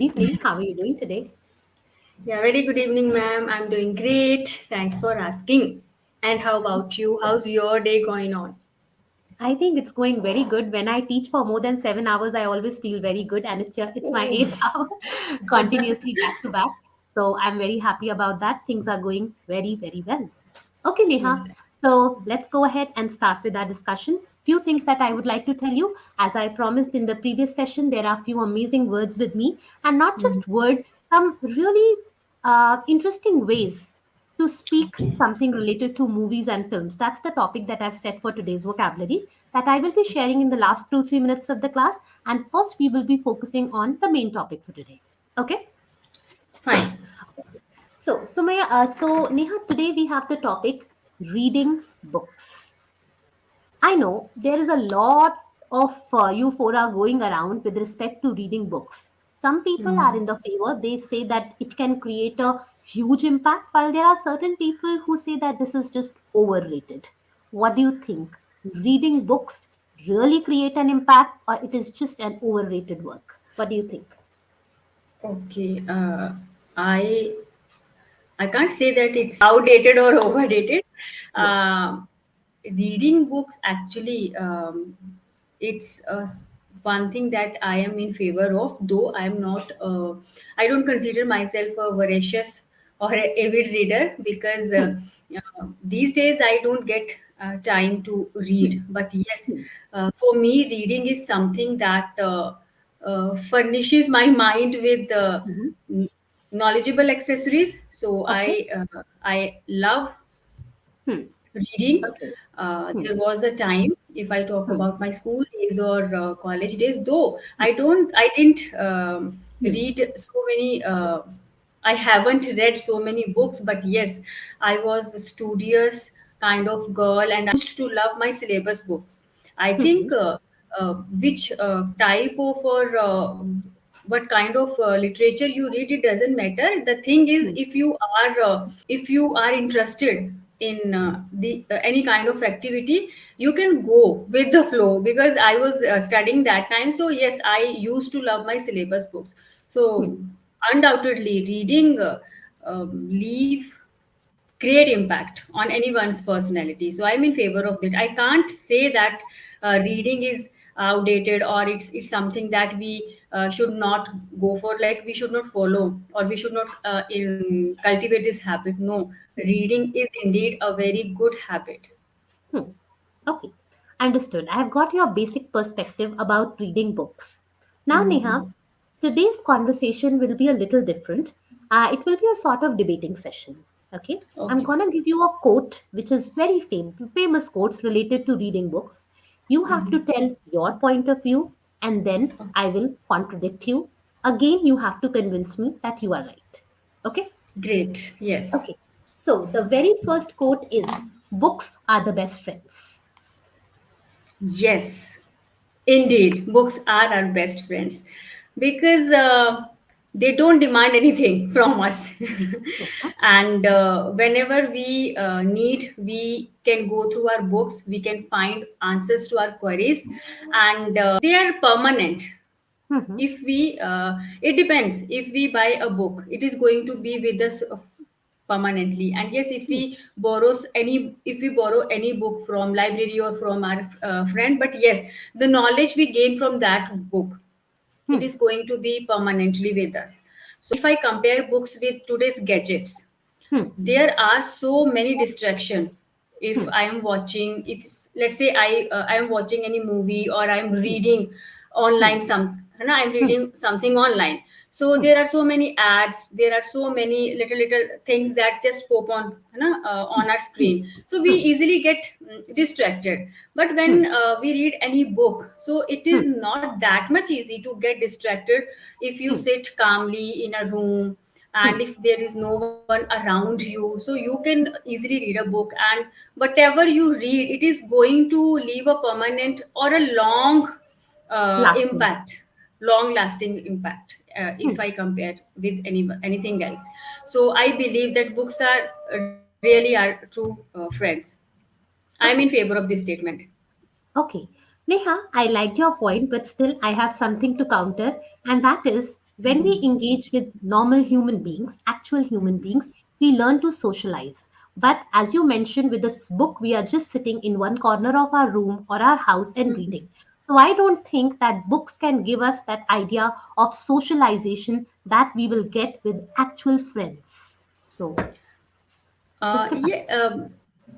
Evening. How are you doing today? Yeah, very good evening, ma'am. I'm doing great. Thanks for asking. And how about you? How's your day going on? I think it's going very good. When I teach for more than 7 hours, I always feel very good, and it's my Oh, eighth hour continuously back to back. So I'm very happy about that. Things are going very well. Okay, Neha. yes. So let's go ahead and start with our discussion. Few things that I would like to tell you. As I promised in the previous session, there are few amazing words with me, and not Mhm. just word, some really interesting ways to speak something related to movies and films. That's the topic that I've set for today's vocabulary that I will be sharing in the last 2-3 minutes of the class. And first, we will be focusing on the main topic for today. Okay. Fine. So Neha, today we have the topic reading books. I know there is a lot of euphoria going around with respect to reading books. Some people are in the favor. They say that it can create a huge impact, while there are certain people who say that this is just overrated. What do you think? Reading books really create an impact, or it is just an overrated work? What do you think? Okay. I I can't say that it's outdated or overdated. Yes. Uh, Reading books actually, it's one thing that I am in favor of. Though I'm not, I don't consider myself a voracious or a avid reader because Hmm. these days I don't get time to Hmm. read. But yes, Hmm. for me, reading is something that furnishes my mind with Mhm. knowledgeable accessories. So Okay. I love Hmm. reading. Okay. There Hmm. was a time, if I talk Hmm. about my school days or college days, though Hmm. I didn't Hmm. read so many. I haven't read so many books, but yes, I was a studious kind of girl, and I used to love my syllabus books. I Hmm. think which type of or what kind of literature you read, it doesn't matter. The thing is, Hmm. if you are interested in the any kind of activity, you can go with the flow, because I was studying that time. So yes, I used to love my syllabus books. So Hmm. undoubtedly reading leave great impact on anyone's personality. So I'm in favor of it. I can't say that reading is outdated, or it's something that we should not go for, like we should not follow, or we should not cultivate this habit. No, reading is indeed a very good habit. Hmm. Okay, understood. I have got your basic perspective about reading books. Now, Neha, Mhm. today's conversation will be a little different. It will be a sort of debating session. Okay, I'm Okay. gonna give you a quote, which is very famous quotes related to reading books. You have to tell your point of view, and then I will contradict you. Again, you have to convince me that you are right. Okay. Great. Yes. Okay. So the very first quote is, books are the best friends. Yes, indeed, books are our best friends because they don't demand anything from us. And whenever we need, we can go through our books, we can find answers to our queries, and they are permanent. Mhm. If we It depends. If we buy a book, it is going to be with us permanently. And yes, Hmm. if we borrow any book from library or from our friend, but yes, the knowledge we gain from that book, it Hmm. is going to be permanently with us. So if I compare books with today's gadgets, Hmm. there are so many distractions. If Hmm. I am watching, if let's say I am watching any movie, or I am Hmm. reading Hmm. online I'm Hmm. reading something online. So Hmm. there are so many ads, there are so many little things that just pop on our Hmm. screen, so we Hmm. easily get distracted. But Hmm. when we read any book, so it Hmm. is not that much easy to get distracted if you Hmm. sit calmly in a room, Hmm. and if there is no one around you, so you can easily read a book. And whatever you read, it is going to leave a permanent or a long Lasting. impact, long lasting impact, if Hmm. I compare with anything else. So I believe that books are really are true friends. I'm in Okay. favor of this statement. Okay. Neha, I liked your point, but still I have something to counter, and that is When we engage with normal human beings, actual human beings, we learn to socialize. But as you mentioned, with this book, we are just sitting in one corner of our room or our house and reading. So I don't think that books can give us that idea of socialization that we will get with actual friends. So just a fact. Yeah,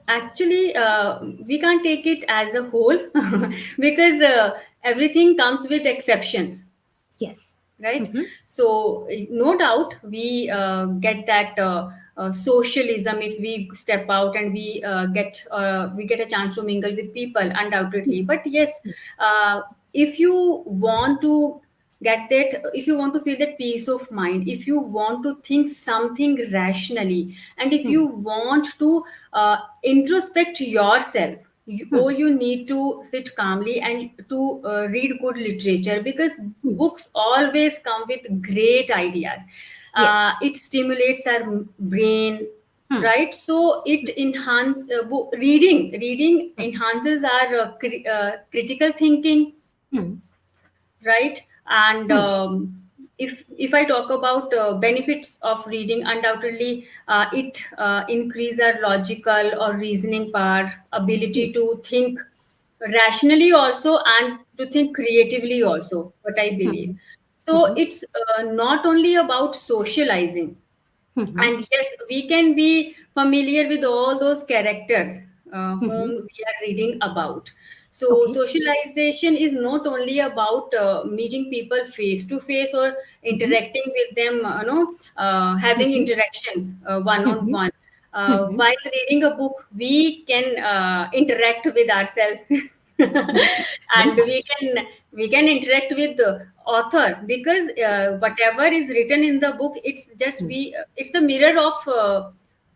actually, we can't take it as a whole because everything comes with exceptions, Yes. right? Mm-hmm. So no doubt we get that socialism if we step out and we get a chance to mingle with people, undoubtedly. But yes, uh, if you want to get that, if you want to feel that peace of mind, if you want to think something rationally, and if you Hmm. want to introspect yourself, all Hmm. you need to sit calmly and to read good literature, because Hmm. books always come with great ideas. Yes. It stimulates our brain, Hmm. right? So it enhance reading Hmm. enhances our critical thinking, Hmm. right? And Hmm. if I talk about benefits of reading, undoubtedly it increase our logical or reasoning power, Hmm. ability to think rationally also, and to think creatively also, what I believe. Hmm. So Hmm. it's not only about socializing, Hmm. and yes, we can be familiar with all those characters whom Hmm. we are reading about. So Okay. socialization is not only about meeting people face to face or Hmm. interacting with them, having Hmm. interactions one on Hmm. one. Hmm. While reading a book, we can interact with ourselves and Very much. we can interact with the author, because whatever is written in the book, Hmm. it's the mirror of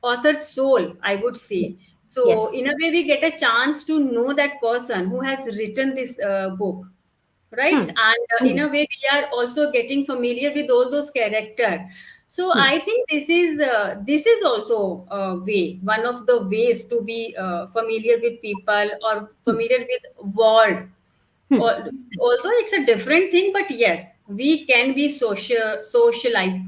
author's soul, I would Yes. say. So Yes. in a way we get a chance to know that person who has written this book, right? Hmm. And in Hmm. a way we are also getting familiar with all those characters. So Hmm. I think this is also a way, one of the ways to be familiar with people or Hmm. familiar with world. Hmm. Al- Although it's a different thing, but yes, we can be socialized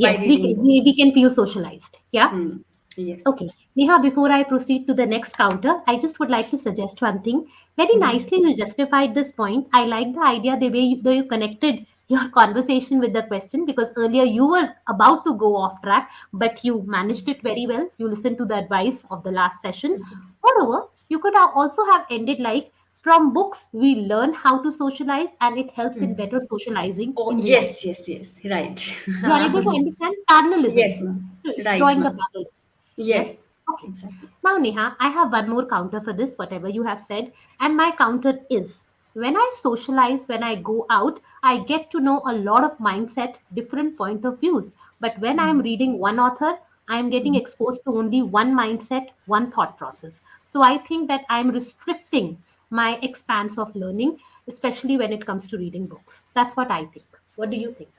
by Yes, reading we books. can feel socialized. Yeah. Hmm. Yes. Okay, Neha, before I proceed to the next counter, I just would like to suggest one thing. Very Hmm. nicely, you justified this point. I like the idea the way you connected your conversation with the question, because earlier you were about to go off track, but you managed it very well. You listened to the advice of the last session. Moreover, you could have also have ended like, from books, we learn how to socialize and it helps in better socializing Oh in life. yes, yes, yes, right. You are able to understand parallelism, Yes, ma'am. Right, drawing the ma'am. parallels. Yes. Yes, Okay. exactly. Now, Neha, I have one more counter for this, whatever you have said. And my counter is, when I socialize, when I go out, I get to know a lot of mindset, different point of views. But when I'm reading one author, I'm getting exposed to only one mindset, one thought process. So I think that I'm restricting my expanse of learning, especially when it comes to reading books. That's what I think. What do you think?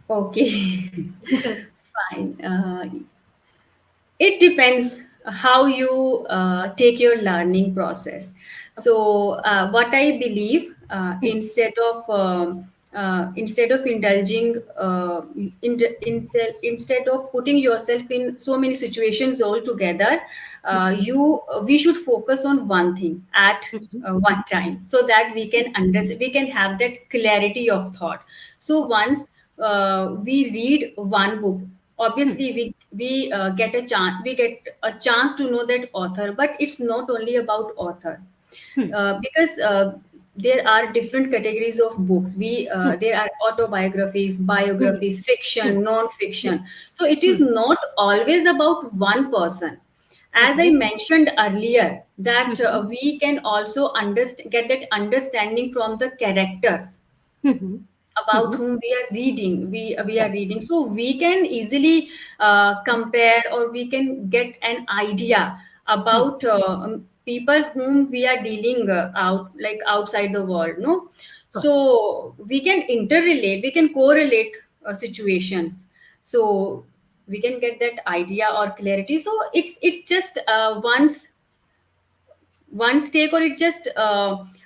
Okay. Fine. It depends how you take your learning process. Okay. So what I believe, instead of indulging instead of putting yourself in so many situations altogether, you we should focus on one thing at Mhm. one time, so that we can understand, we can have that clarity of thought. So once we read one book, Hmm. obviously we get a chance to know that author, but it's not only about author, Hmm. because there are different categories of books. We Hmm. There are autobiographies, Hmm. biographies, fiction, Hmm. Hmm. non-fiction. So it is Hmm. not always about one person. As I Okay. mentioned earlier, that Mhm. we can also get that understanding from the characters Mhm. about Mhm. whom we are reading, we are Right. reading, so we can easily compare, or we can get an idea Hmm. about people whom we are dealing out, like outside the world, no? Got it. So we can interrelate, we can correlate situations, so we can get that idea or clarity. So it's just once one stake, or it just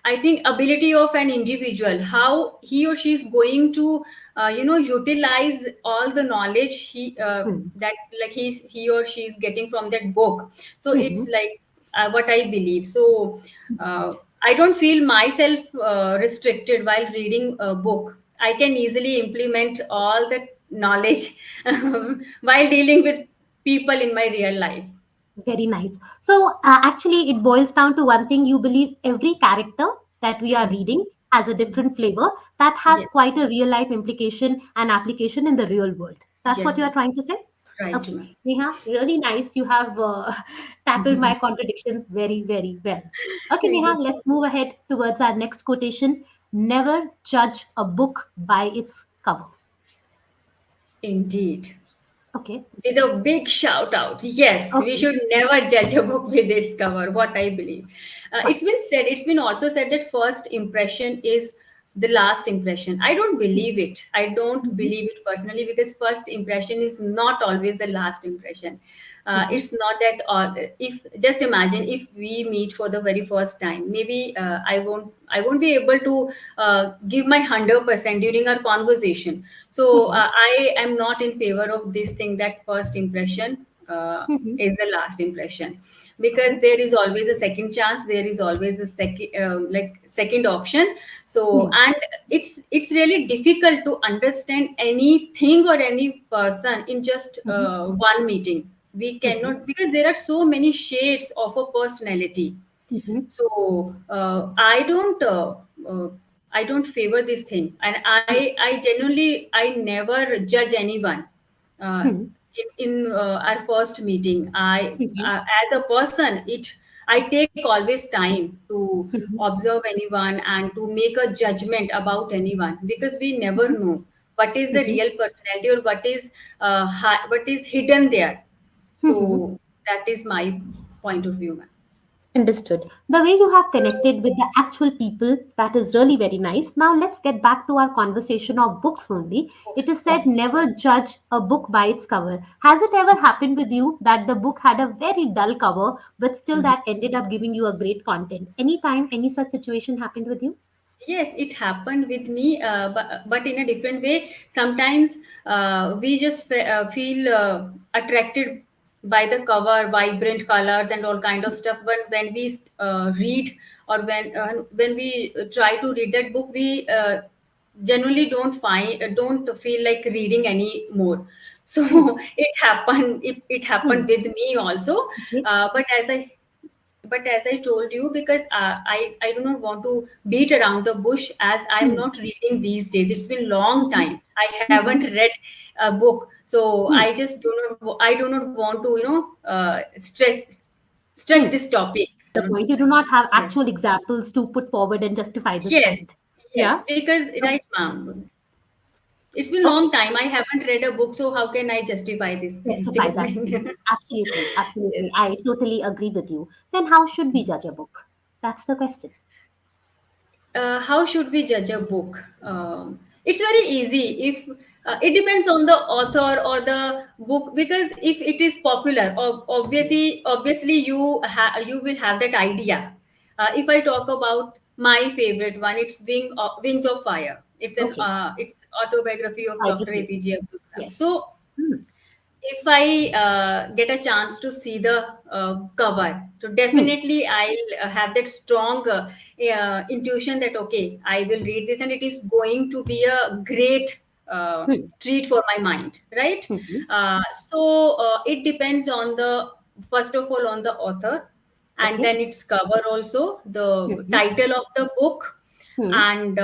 I think ability of an individual, how he or she is going to, utilize all the knowledge Hmm. that like he or she is getting from that book. So Hmm. it's like what I believe. So uh, Understood. I don't feel myself restricted while reading a book. I can easily implement all that knowledge while dealing with people in my real life. Very nice. So, actually, it boils down to one thing. You believe every character that we are Mhm. reading has a different flavor that has Yes, quite a real life implication and application in the real world. That's what yes, you are trying to say? right, Okay. ma'am. Neha, really nice. You have tackled my contradictions very, very well. Okay, Thank Neha, you. let's move ahead towards our next quotation. Never judge a book by its cover. Indeed. Okay. With a big shout out. Yes, we Okay. should never judge a book with its cover, what I believe. Fine. It's been also said that first impression is the last impression. I don't believe it. I don't Mm-hmm. believe it personally, because first impression is not always the last impression. Mm-hmm. It's not that, or if just imagine if we meet for the very first time, maybe I won't be able to give my 100% during our conversation. So Mm-hmm. I am not in favor of this thing that first impression Mm-hmm. is the last impression, because Okay. there is always a second chance, there is always a second second option. So, Hmm. and it's really difficult to understand anything or any person in just Mhm, one meeting. We mhm, cannot, because there are so many shades of a personality. mhm, So uh, I don't favor this thing, and hmm, I genuinely, I never judge anyone hmm, in our first meeting. I mhm, as a person, it I take always time to mhm, observe anyone and to make a judgment about anyone, because we never mhm, know what is the mhm, real personality, or what is hidden there. mhm. So that is my point of view, ma'am. Understood. The way you have connected with the actual people, that is really very nice. Now let's get back to our conversation of books only. It is said Okay. never judge a book by its cover. Has it ever happened with you that the book had a very dull cover, but still Mhm. that ended up giving you a great content? Anytime any such situation happened with you? Yes, it happened with me, but in a different way. Sometimes we just feel attracted by the cover, vibrant colors, and all kind of stuff. But when we read, or when we try to read that book, we generally don't feel like reading anymore. So Hmm. it happened Hmm. with me also. Okay. uh, but as i but as I told you, because I do not want to beat around the bush, as I'm Hmm. not reading these days. It's been long Mhm. time. I haven't Mhm. read a book, so Hmm. I do not want to stretch Hmm. this topic. The point. You do not have Yes, actual examples to put forward and justify this yes, point. yes. Yeah. Because Okay. right, ma'am, it's been long Okay. time. I haven't read a book, so how can I justify this Justify that statement? point. Absolutely. Absolutely. Yes. I totally agree with you. Then how should we judge a book? That's the question. How should we judge a book? It's very easy. If it depends on the author or the book, because if it is popular, obviously you will have that idea. If I talk about my favorite one, it's Wings of Fire. Okay. It's autobiography of Dr. Biography. APJ Abdul Kalam. Yes. So Hmm. if I get a chance to see the cover, so Hmm. definitely I'll have that strong intuition that okay, I will read this and it is going to be a great Hmm. treat for my mind, right? Hmm. It depends on the first of all on the author, and Okay. then its cover also, the Hmm. title of the book, Hmm. and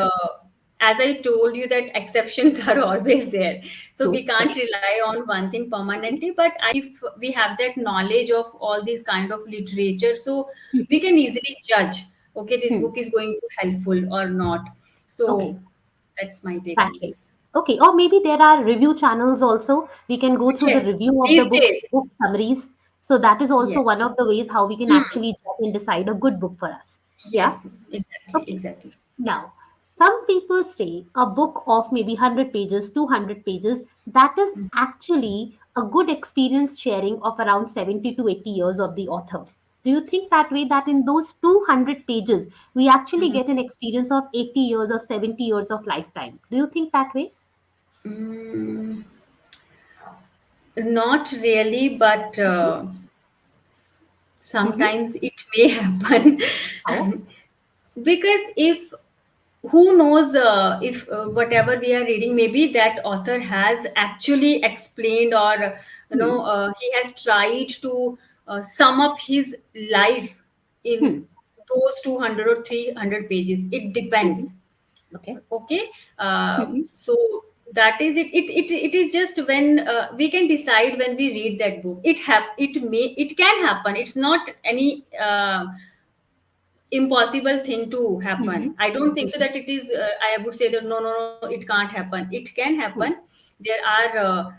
as I told you that exceptions are always there, so we True. can't Correct. rely on one thing Hmm. permanently. But if we have that knowledge of all these kind of literature, so we Hmm. can easily judge, okay, this Hmm. book is going to helpful or not. Okay. So that's my take on Exactly. this. Okay. Or maybe there are review channels also. We can go through the Yes, review of the these books, days. book summaries. So that is also Yes. one of the ways how we can Hmm. actually judge and decide a good book for us. Yes, Yeah. exactly, Okay. exactly. Now, some people say a book of maybe 100 pages, 200 pages, that is actually a good experience sharing of around 70 to 80 years of the author. Do you think that way, that in those 200 pages, we actually Mhm. get an experience of 80 years, of 70 years of lifetime? Do you think that way? Mm, not really, but Mm-hmm. sometimes it may happen. Oh. Because if who knows, if whatever we are reading, maybe that author has actually explained, or Hmm. he has tried to sum up his life in Hmm. those 200 or 300 pages. It Hmm. depends. Okay. Okay. Hmm. So that is it. It is just when we can decide when we read that book. It can happen. It's not any impossible thing to Hmm. happen. I don't think so Hmm. that it is. I would say that no, no, no, it can't happen. It can happen. Hmm. There are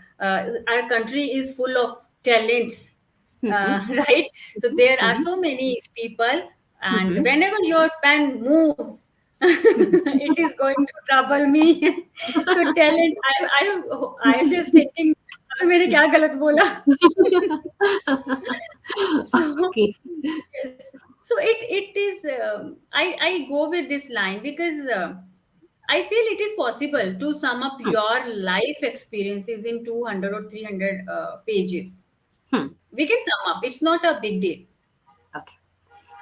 our country is full of talents, Hmm. right? So there are Hmm. so many people, and Hmm. whenever your pen moves, it is going to trouble me. So talents. I am just thinking, अबे मैंने क्या गलत बोला? So Okay. yes, so it is. I go with this line because I feel it is possible to sum up Hmm. your life experiences in 200 or 300 pages. Hmm. We can sum up. It's not a big deal. Okay.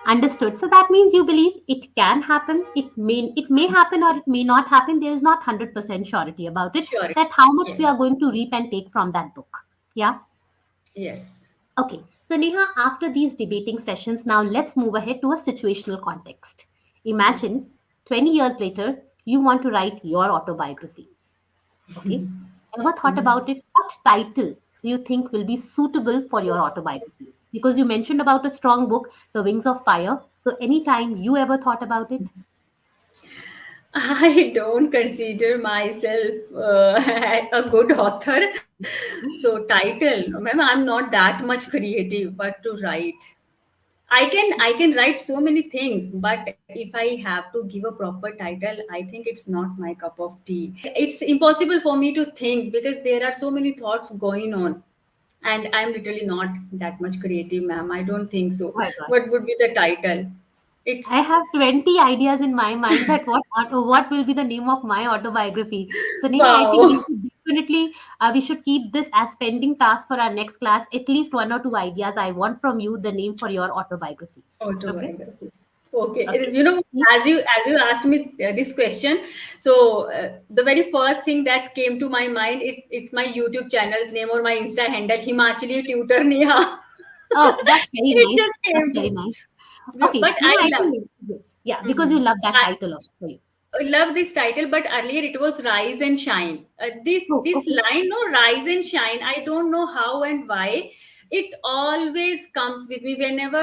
Understood. So that means you believe it can happen. It may happen or it may not happen. There is not 100% surety about it. Sure. That how much Yes. we are going to reap and take from that book. Yeah. Yes. Okay. So Neha, after these debating sessions, now let's move ahead to a situational context. Imagine 20 years later, you want to write your autobiography. Okay. Ever thought about it? What title do you think will be suitable for your autobiography? Because you mentioned about a strong book, The Wings of Fire. So anytime you ever thought about it? I don't consider myself a good author. So title, ma'am, I'm not that much creative, but to write. I can write so many things, but if I have to give a proper title, I think it's not my cup of tea. It's impossible for me to think because there are so many thoughts going on, and I'm literally not that much creative, ma'am. I don't think so. Oh my God. What would be the title? I It's have 20 ideas in my mind that what will be the name of my autobiography. So Neha, I think we wow. should definitely we should keep this as pending task for our next class. At least one or two ideas I want from you, the name for your autobiography. Okay. Autobiography. Okay. It is, Okay. as you asked me this question, so the very first thing that came to my mind is my YouTube channel's name or my Insta handle, Himachali Tutor Neha. Oh, that's very It nice. just That's came very to. nice. Okay. But Neha, I I love. think yes. Yeah, because you Mhm. love that title of for you. I love this title, but earlier it was Rise and Shine. This Oh, this okay. line, no, Rise and Shine. I don't know how and why. It always comes with me whenever,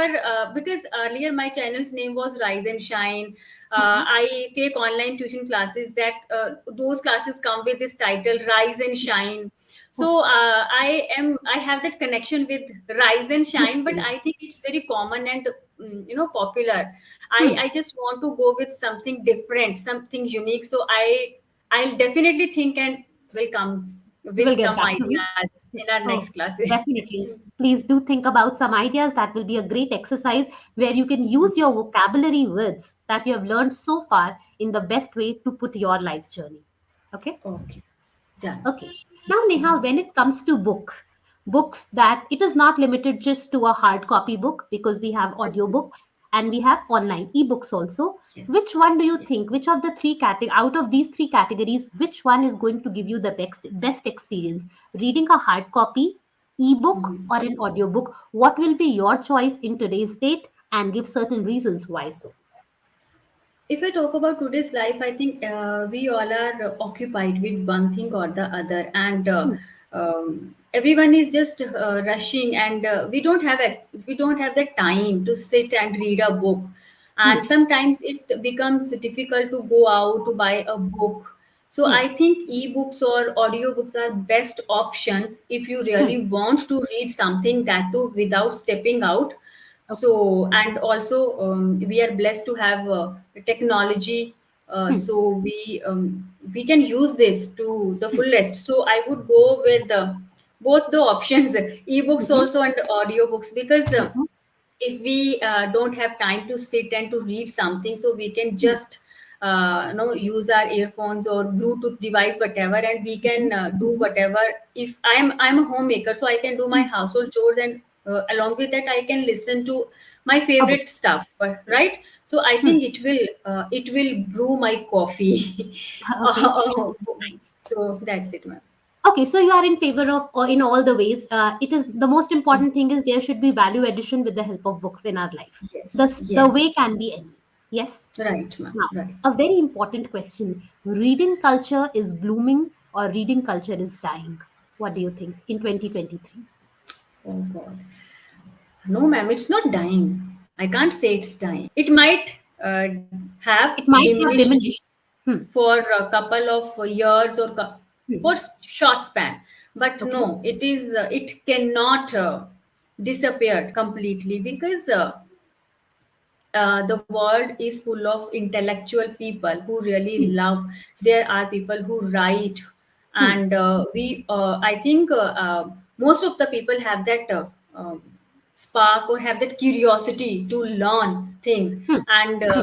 because earlier my channel's name was Rise and Shine. Mm-hmm. I take online tuition classes that those classes come with this title, Rise and Shine. Oh, So I have that connection with Rise and yes, Shine, but yes. I think it's very common and popular. I Hmm. I just want to go with something different, something unique. So I'll definitely think and will come We with will get some back to it. ideas in our next Oh, classes. definitely. Please do think about some ideas. That will be a great exercise where you can use your vocabulary words that you have learned so far in the best way to put your life journey. Okay. Okay, done. Okay. Now, Neha, when it comes to books that it is not limited just to a hard copy book because we have audiobooks and we have online ebooks also. Yes. Which one do you Yes. think, which of the out of these three categories, which one is going to give you the best experience? Reading a hard copy, ebook, Mhm. or an audiobook? What will be your choice in today's date and give certain reasons why so? If I talk about today's life, I think we all are occupied with one thing or the other, and Hmm, everyone is just rushing, and we don't have the time to sit and read a book, hmm, and sometimes it becomes difficult to go out to buy a book. So hmm, I think ebooks or audiobooks are best options if you hmm. really want to read something, that too without stepping out. Okay. So and also we are blessed to have technology, Hmm, so we can use this to the hmm, fullest. So I would go with both the options, ebooks mhm, also and audiobooks, because mhm, if we don't have time to sit and to read something, so we can Hmm. just use our earphones or Bluetooth device, whatever, and we Mhm. can do Mhm. whatever. If I'm a homemaker, so I can do my Hmm. household chores, and along with that I can listen to my A book. favorite stuff, Yes. right? So I Hmm. think it will brew my coffee. Okay. Uh, Nice. so that's it, ma'am. Okay, so you are in favor of, or in all the ways. It is the most important thing is there should be value addition with the help of books in our life. Yes, The yes. way can be any. Yes. Right, ma'am. Now, Right. a very important question: reading culture is blooming or reading culture is dying? What do you think in 2023? Oh God. No, ma'am, it's not dying. I can't say it's dying. It might have It might have diminished diminished. Hmm. for a couple of years or Hmm. for short span, but Okay. no, it cannot disappear completely, because the world is full of intellectual people who really Hmm. love. There are people who write, Hmm. and I think most of the people have that spark, or have that curiosity to learn things. Hmm. And Hmm.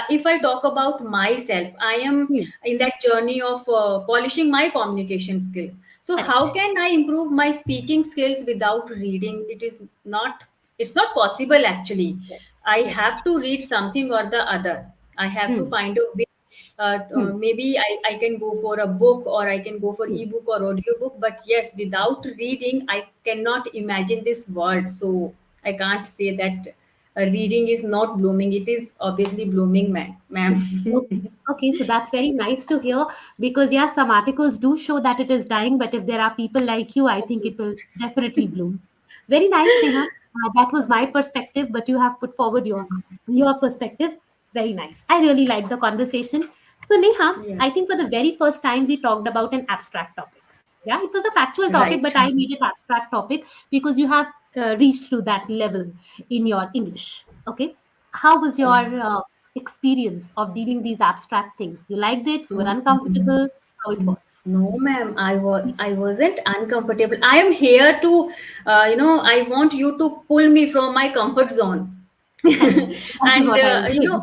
if I talk about myself, I am Hmm. in that journey of polishing my communication skill. So how Correct. can I improve my speaking skills without reading? It's not possible actually. Yes. I Yes. have to read something or the other. I have to Hmm. find a way. Hmm. Maybe I can go for a book, or I can go for Hmm. ebook or audiobook. But yes, without reading, I cannot imagine this world. So I can't say that reading is not blooming. It is obviously blooming, ma'am. Okay. Okay, so that's very nice to hear because, yeah, some articles do show that it is dying, but if there are people like you, I think it will definitely bloom. Very nice, Neha. That was my perspective, but you have put forward your perspective. Very nice. I really liked the conversation. So, Neha, Yeah. I think for the very first time we talked about an abstract topic. Yeah, it was a factual topic, Right. but I made it abstract topic because you have reached to that level in your English. Okay, how was your experience of dealing these abstract things? You liked it? You were uncomfortable? How it was? No, ma'am. I wasn't uncomfortable. I am here to, I want you to pull me from my comfort zone. Correct. That is And what I was doing.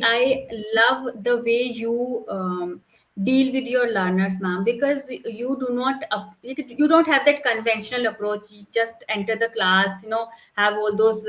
I love the way you deal with your learners, ma'am, because you do not you don't have that conventional approach. You just enter the class, have all those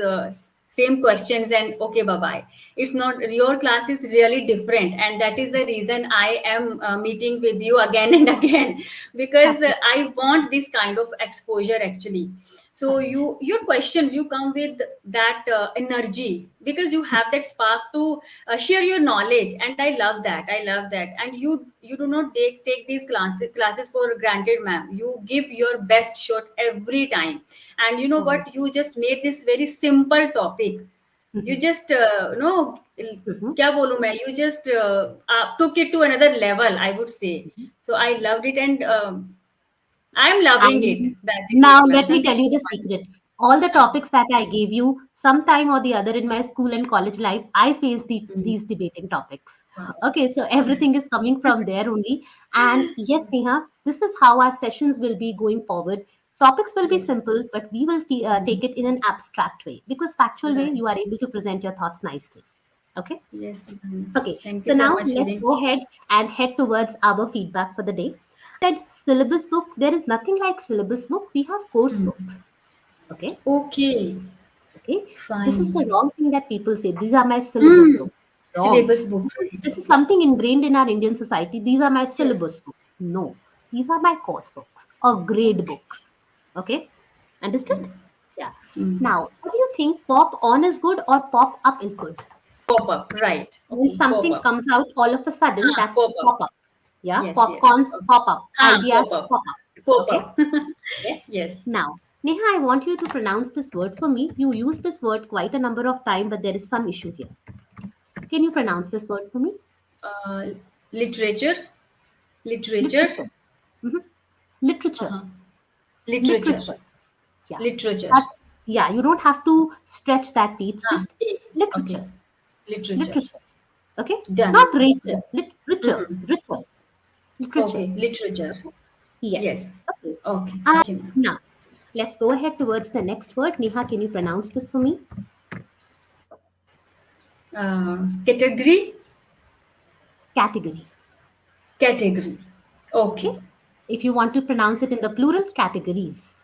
same questions, and okay, bye bye. It's not, your class is really different, and that is the reason I am meeting with you again and again, because Absolutely. I want this kind of exposure actually. So Correct. your questions, you come with that energy, because you have that spark to share your knowledge, and I love that. And you do not take these classes for granted, ma'am. You give your best shot every time. And you know Oh. what, you just made this very simple topic. You Mhm. just Mhm. क्या बोलूं मैं, you just took it to another level, I would say. Mhm. So I Yes. loved it, and I'm loving it. And That it now is, ma'am. let me Thank you tell you so the much. secret. All the topics that I gave you, sometime or the other in my school and college life, I faced Mm. these debating topics. Wow. Okay, so everything is coming from there only. And yes, Neha, this is how our sessions will be going forward. Topics will be Yes. simple, but we will take it in an abstract way because factual way Right. you are able to present your thoughts nicely. Okay. Yes, ma'am. Okay, Thank you so so now much, let's Shirin. go ahead and head towards our feedback for the day. Said syllabus book, there is nothing like syllabus book. We have course books. Okay, Okay, okay. This is the fine. wrong thing that people say. These are my syllabus books. Wrong. Syllabus book, right? This is something ingrained in our Indian society. These are my Yes. syllabus books. No, these are my course books or grade Okay. books. Okay, understood? Yeah. Mm. Now, what do you think? Pop on is good or pop up is good? Pop up, right? When Okay, pop something up. comes out all of a sudden, that's Pop up. pop up. Yeah, Yes, yes. popcorns Okay. pop up, ideas Pop up. pop up. Pop Okay, up. yes. Yes. Now, Neha, I want you to pronounce this word for me. You use this word quite a number of times, but there is some issue here. Can you pronounce this word for me? Uh, literature. Literature. Literature. Mhm. Literature. Uh-huh. Literature. Literature. Yeah. Literature. That, yeah, you don't have to stretch that T. It's just A. literature. Okay. Literature. Literature. Okay? Done. Not richer. Done. Richer. Mhm. Richer. Literature. Okay. Literature. Okay? Yes. Yes. Okay. Okay. Uh, Okay, ma'am. now, Let's go ahead towards the next word. Neha, can you pronounce this for me? Category. Category. Category. Okay. Okay. If you want to pronounce it in the plural, categories.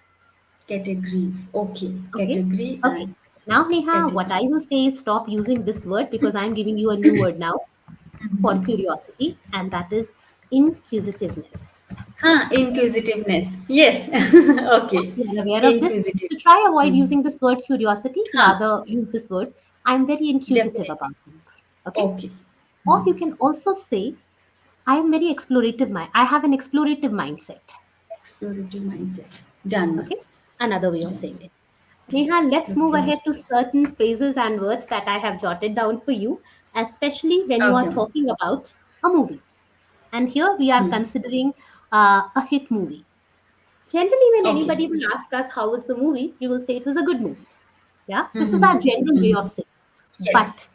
Categories. Okay. Okay. Category Okay. and Now, Neha, what category. I will say is stop using this word because I'm giving you a new word now for curiosity, and that is inquisitiveness. Inquisitiveness. Yes. Okay. You are aware of this? So Inquisitiveness. try avoid using this word curiosity, Huh. rather use this word. I'm very inquisitive Definitely. about things. Okay. Okay. Or you can also say, I am very explorative mind. I have an explorative mindset. Explorative mindset. Done. Okay. Another way of Done. saying it. Neha, let's move Okay. ahead to certain phrases and words that I have jotted down for you, especially when you are Okay. talking about a movie. And here we are considering a hit movie. Generally, when Okay. anybody will ask us how was the movie, you will say it was a good movie. Yeah, this is our general way of saying. Yes. But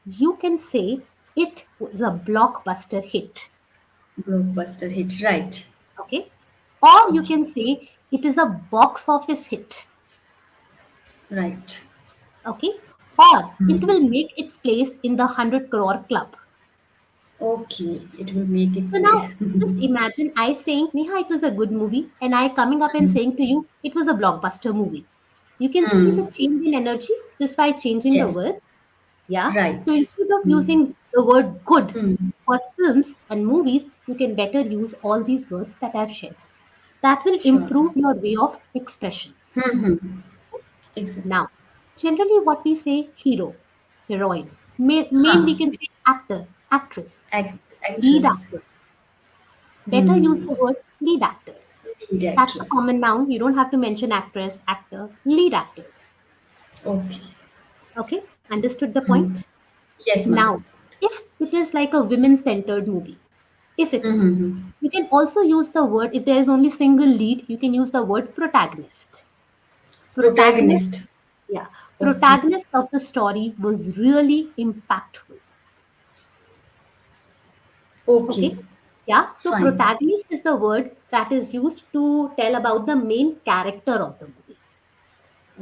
you can say it was a blockbuster hit. Blockbuster hit. Right. Okay, or you Okay. can say it is a box office hit. Right. Okay, or it will make its place in the 100 crore club. Okay. It will make its So place. now just imagine I saying, Neha, it was a good movie, and I coming up and saying to you, it was a blockbuster movie. You can see the change in energy just by changing the Yes. words. Yeah. So Right. instead of using the word good Hmm. for films and movies, you can better use all these words that I've shared. That will Sure. improve your way of expression. Exactly. Now, generally, what we say hero, heroine, main Huh. we can say actor, actress, lead Actress. actors. Better use the word lead actors. Lead That's a actress. common noun. You don't have to mention actress, actor, lead actors. Okay. Okay, understood the point? Yes, ma'am. Now, if it is like a women centered movie, if it is, you can also use the word, if there is only single lead, you can use the word protagonist. Protagonist, Protagonist. yeah, Okay. protagonist of the story was really impactful. Okay. Okay, yeah, so Fine. protagonist is the word that is used to tell about the main character of the movie.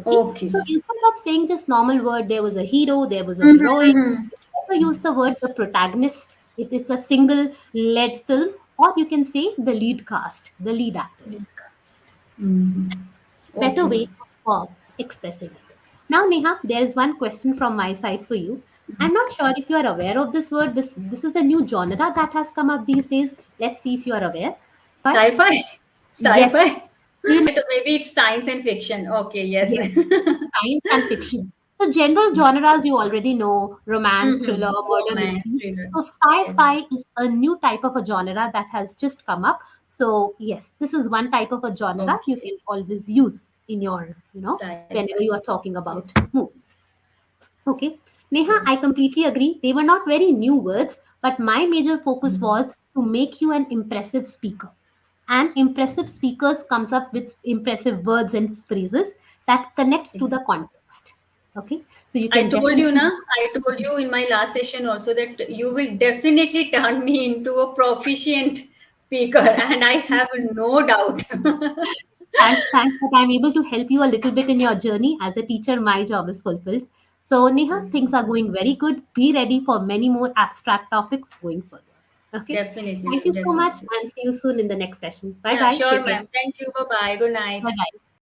Okay, Okay. so instead of saying just normal word, there was a hero, there was a heroine, it's better use the word the protagonist if it's a single led film, or you can say the lead cast, the lead actors. Discussed. Mm-hmm. Better Okay, way ma'am. of expressing it. Now, Neha, there is one question from my side for you. I'm not sure if you are aware of this word. This is the new genre that has come up these days. Let's see if you are aware. But Sci-fi? yes, Sci-fi? you know, Maybe it's science and fiction. Okay, yes. yes, it's science and fiction. So general genres you already know: romance, thriller, murder, Romance, mystery. thriller. So Yes. sci-fi is a new type of a genre that has just come up. So yes, this is one type of a genre you Okay. can always use in your, Right. whenever you are talking Yes. about movies. Okay. Neha, Yes. I completely agree. They were not very new words, but my major focus was to make you an impressive speaker. And impressive speakers comes up with impressive words and phrases that connects to the Exactly. context. Okay. So you can definitely I told you in my last session also that you will definitely turn me into a proficient speaker, and I have no doubt. thanks that I'm able to help you a little bit in your journey. As a teacher, my job is fulfilled. So Neha, Yes, things are going very good. Be ready for many more abstract topics going further. Okay. definitely, Thank ma'am. you so much Definitely. and see you soon in the next session. Bye Yeah, bye. sure, Take care. ma'am. Thank you. Bye bye. Good Bye night. bye.